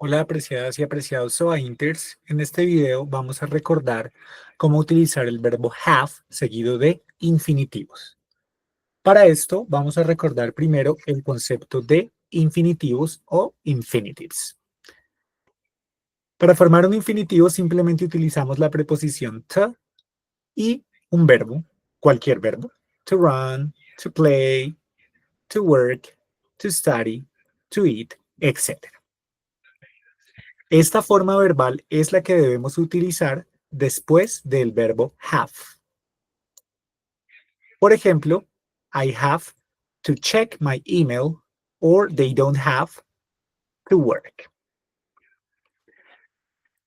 Hola apreciadas y apreciados SoaInters. En este video vamos a recordar cómo utilizar el verbo have seguido de infinitivos. Para esto vamos a recordar primero el concepto de infinitivos o infinitives. Para formar un infinitivo simplemente utilizamos la preposición to y un verbo, cualquier verbo. To run, to play, to work, to study, to eat, etc. Esta forma verbal es la que debemos utilizar después del verbo have. Por ejemplo, I have to check my email or they don't have to work.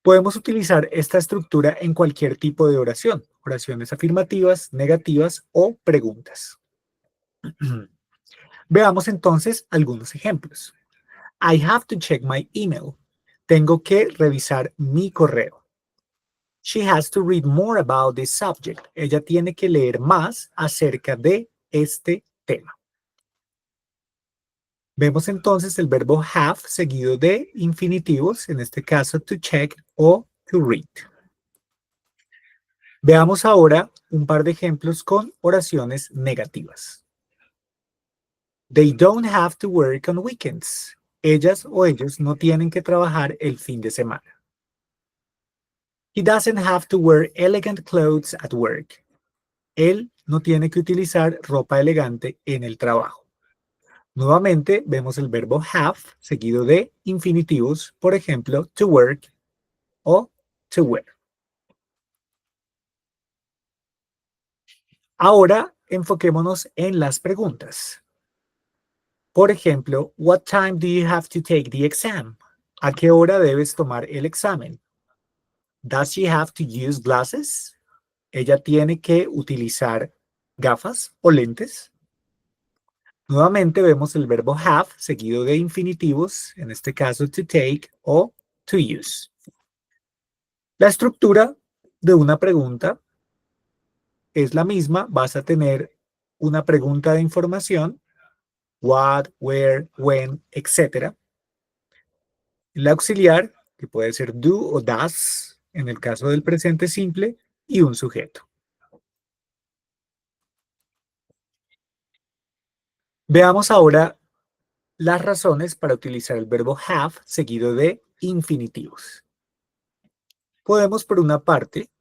Podemos utilizar esta estructura en cualquier tipo de oración, oraciones afirmativas, negativas o preguntas. Veamos entonces algunos ejemplos. I have to check my email. Tengo que revisar mi correo. She has to read more about this subject. Ella tiene que leer más acerca de este tema. Vemos entonces el verbo have seguido de infinitivos, en este caso to check o to read. Veamos ahora un par de ejemplos con oraciones negativas. They don't have to work on weekends. Ellas o ellos no tienen que trabajar el fin de semana. He doesn't have to wear elegant clothes at work. Él no tiene que utilizar ropa elegante en el trabajo. Nuevamente vemos el verbo have seguido de infinitivos, por ejemplo, to work o to wear. Ahora enfoquémonos en las preguntas. Por ejemplo, what time do you have to take the exam? ¿A qué hora debes tomar el examen? Does she have to use glasses? ¿Ella tiene que utilizar gafas o lentes? Nuevamente vemos el verbo have seguido de infinitivos, en este caso to take o to use. La estructura de una pregunta es la misma. Vas a tener una pregunta de información, what, where, when, etc. El auxiliar, que puede ser do o does, en el caso del presente simple, y un sujeto. Veamos ahora las razones para utilizar el verbo have seguido de infinitivos. Podemos, por una parte,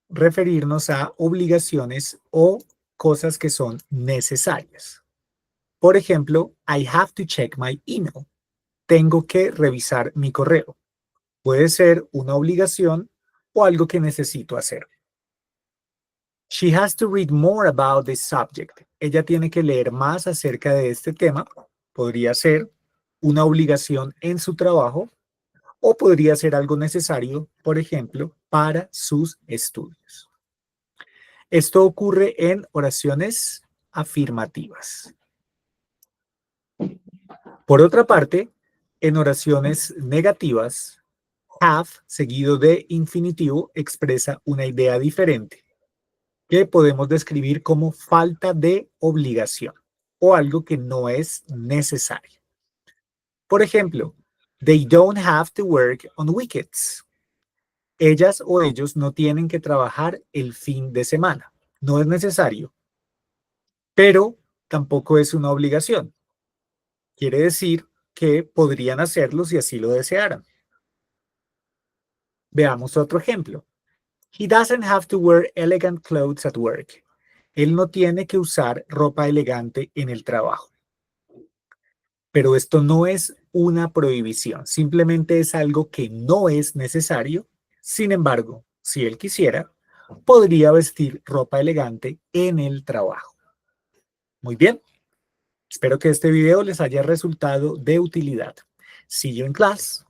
referirnos a obligaciones o cosas que son necesarias. Por ejemplo, I have to check my email. Tengo que revisar mi correo. Puede ser una obligación o algo que necesito hacer. She has to read more about this subject. Ella tiene que leer más acerca de este tema. Podría ser una obligación en su trabajo o podría ser algo necesario, por ejemplo, para sus estudios. Esto ocurre en oraciones afirmativas. Por otra parte, en oraciones negativas, have seguido de infinitivo expresa una idea diferente, que podemos describir como falta de obligación o algo que no es necesario. Por ejemplo, they don't have to work on weekends. Ellas o ellos no tienen que trabajar el fin de semana. No es necesario, pero tampoco es una obligación. Quiere decir que podrían hacerlo si así lo desearan. Veamos otro ejemplo. He doesn't have to wear elegant clothes at work. Él no tiene que usar ropa elegante en el trabajo. Pero esto no es una prohibición, simplemente es algo que no es necesario. Sin embargo, si él quisiera, podría vestir ropa elegante en el trabajo. Muy bien, espero que este video les haya resultado de utilidad. See you in class.